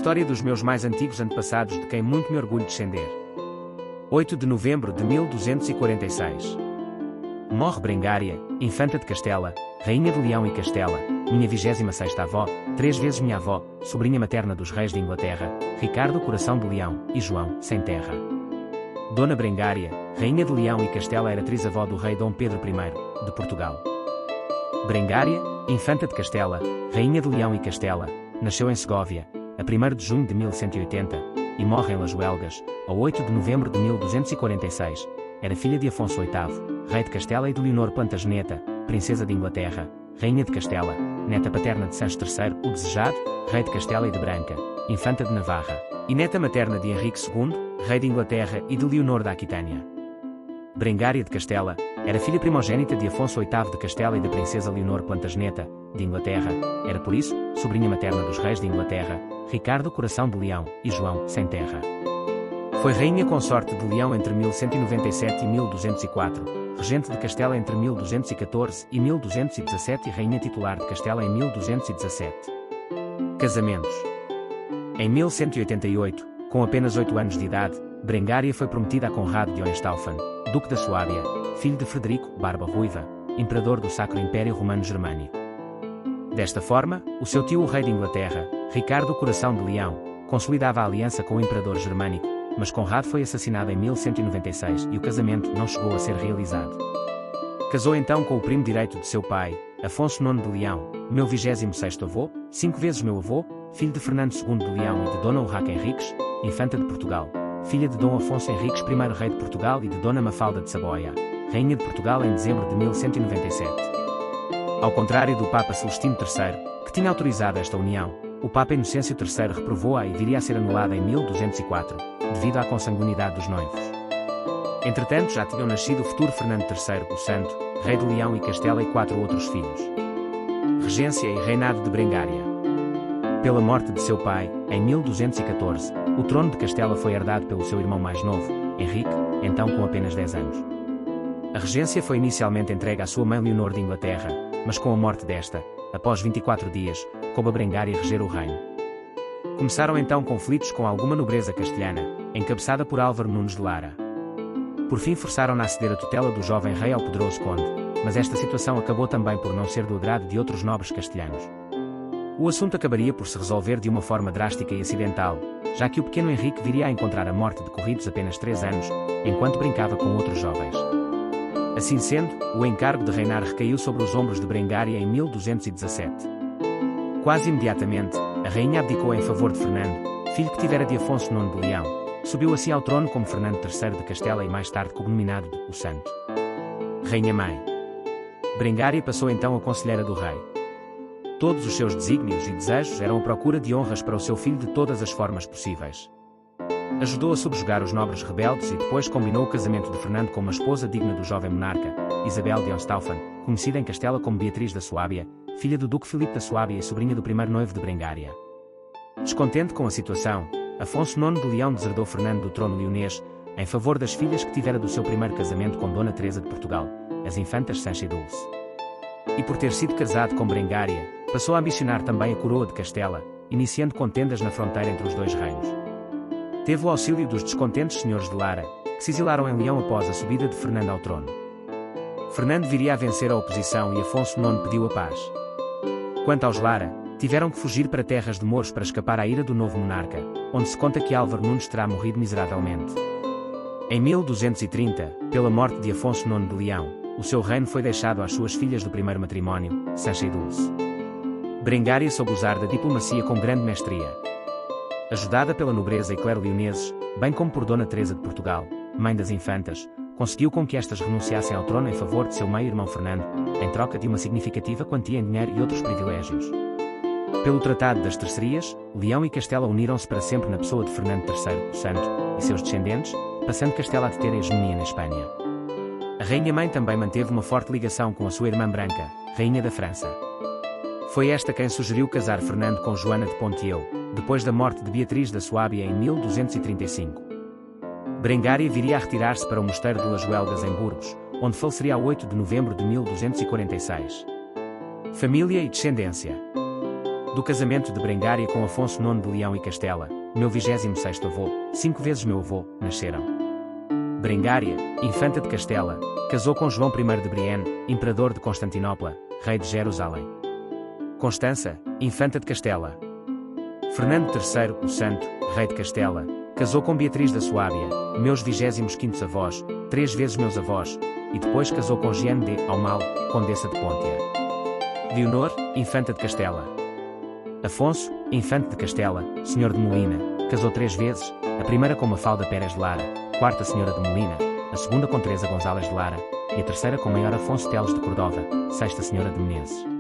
História dos meus mais antigos antepassados de quem muito me orgulho descender. 8 de novembro de 1246. Morre Brengária, infanta de Castela, rainha de Leão e Castela, minha 26ª avó, 3 vezes minha avó, sobrinha materna dos reis de Inglaterra, Ricardo Coração de Leão e João Sem Terra. Dona Brengária, rainha de Leão e Castela era trisavó do rei Dom Pedro I, de Portugal. Brengária, infanta de Castela, rainha de Leão e Castela, nasceu em Segóvia, a 1º de junho de 1180, e morre em Lajuelgas, a 8 de novembro de 1246. Era filha de Afonso VIII, rei de Castela, e de Leonor Plantageneta, princesa de Inglaterra, rainha de Castela, neta paterna de Sancho III, o Desejado, rei de Castela e de Branca, infanta de Navarra, e neta materna de Henrique II, rei de Inglaterra, e de Leonor da Aquitânia. Brengária de Castela era filha primogênita de Afonso VIII de Castela e da princesa Leonor Plantageneta, de Inglaterra. Era por isso sobrinha materna dos reis de Inglaterra, Ricardo Coração de Leão e João Sem Terra. Foi rainha consorte de Leão entre 1197 e 1204, regente de Castela entre 1214 e 1217 e rainha titular de Castela em 1217. Casamentos. Em 1188, com apenas 8 anos de idade, Brengária foi prometida a Conrado de Hohenstaufen, duque da Suábia, filho de Frederico Barba Ruiva, imperador do Sacro Império Romano Germânico. Desta forma, o seu tio o rei de Inglaterra, Ricardo Coração de Leão, consolidava a aliança com o imperador germânico, mas Conrado foi assassinado em 1196 e o casamento não chegou a ser realizado. Casou então com o primo direito de seu pai, Afonso IX de Leão, meu 26º avô, 5 vezes meu avô, filho de Fernando II de Leão e de Dona Urraca Henriques, infanta de Portugal, filha de Dom Afonso Henriques I rei de Portugal e de Dona Mafalda de Saboia, rainha de Portugal em dezembro de 1197. Ao contrário do Papa Celestino III, que tinha autorizado esta união, o Papa Inocêncio III reprovou-a e viria a ser anulada em 1204, devido à consanguinidade dos noivos. Entretanto já tinham nascido o futuro Fernando III, o Santo, rei de Leão e Castela, e 4 outros filhos. Regência e reinado de Brengária. Pela morte de seu pai, em 1214, o trono de Castela foi herdado pelo seu irmão mais novo, Henrique, então com apenas 10 anos. A regência foi inicialmente entregue à sua mãe Leonor de Inglaterra, mas com a morte desta, após 24 dias, coube a Brengária reger o reino. Começaram então conflitos com alguma nobreza castelhana, encabeçada por Álvaro Nunes de Lara. Por fim forçaram-na a ceder a tutela do jovem rei ao poderoso conde, mas esta situação acabou também por não ser do agrado de outros nobres castelhanos. O assunto acabaria por se resolver de uma forma drástica e acidental, já que o pequeno Henrique viria a encontrar a morte decorridos apenas 3 anos, enquanto brincava com outros jovens. Assim sendo, o encargo de reinar recaiu sobre os ombros de Brengária em 1217. Quase imediatamente, a rainha abdicou em favor de Fernando, filho que tivera de Afonso IX de Leão, subiu assim ao trono como Fernando III de Castela e mais tarde cognominado de o Santo. Rainha-mãe. Brengária passou então a conselheira do rei. Todos os seus desígnios e desejos eram a procura de honras para o seu filho de todas as formas possíveis. Ajudou a subjugar os nobres rebeldes e depois combinou o casamento de Fernando com uma esposa digna do jovem monarca, Isabel de Hohenstaufen, conhecida em Castela como Beatriz da Suábia, filha do duque Filipe da Suábia e sobrinha do primeiro noivo de Brengária. Descontente com a situação, Afonso IX de Leão deserdou Fernando do trono leonês, em favor das filhas que tivera do seu primeiro casamento com Dona Teresa de Portugal, as infantas Sancha e Dulce. E por ter sido casado com Brengária, passou a ambicionar também a coroa de Castela, iniciando contendas na fronteira entre os dois reinos. Teve o auxílio dos descontentes senhores de Lara, que se exilaram em Leão após a subida de Fernando ao trono. Fernando viria a vencer a oposição e Afonso IX pediu a paz. Quanto aos Lara, tiveram que fugir para terras de Mouros para escapar à ira do novo monarca, onde se conta que Álvaro Nunes terá morrido miseravelmente. Em 1230, pela morte de Afonso IX de Leão, o seu reino foi deixado às suas filhas do primeiro matrimónio, Sancha e Dulce. Brengária soube usar da diplomacia com grande mestria. Ajudada pela nobreza e clero leoneses, bem como por Dona Teresa de Portugal, mãe das infantas, conseguiu com que estas renunciassem ao trono em favor de seu meio-irmão Fernando, em troca de uma significativa quantia em dinheiro e outros privilégios. Pelo Tratado das Tercerias, Leão e Castela uniram-se para sempre na pessoa de Fernando III, o Santo, e seus descendentes, passando Castela a deter a hegemonia na Espanha. A rainha-mãe também manteve uma forte ligação com a sua irmã Branca, rainha da França. Foi esta quem sugeriu casar Fernando com Joana de Ponthieu, depois da morte de Beatriz da Suábia em 1235. Brengária viria a retirar-se para o mosteiro de Lajuelgas em Burgos, onde faleceria a 8 de novembro de 1246. Família e descendência. Do casamento de Brengária com Afonso IX de Leão e Castela, meu 26º avô, 5 vezes meu avô, nasceram. Brengária, infanta de Castela, casou com João I de Brienne, imperador de Constantinopla, rei de Jerusalém. Constança, infanta de Castela. Fernando III, o Santo, rei de Castela, casou com Beatriz da Suábia, meus 25º avós, 3 vezes meus avós, e depois casou com Jeanne de Aumale, condessa de Pontia. Leonor, infanta de Castela. Afonso, infante de Castela, senhor de Molina, casou 3 vezes, a primeira com Mafalda Pérez de Lara, quarta senhora de Molina, a segunda com Teresa González de Lara, e a terceira com Maior Afonso Teles de Cordova, sexta senhora de Menezes.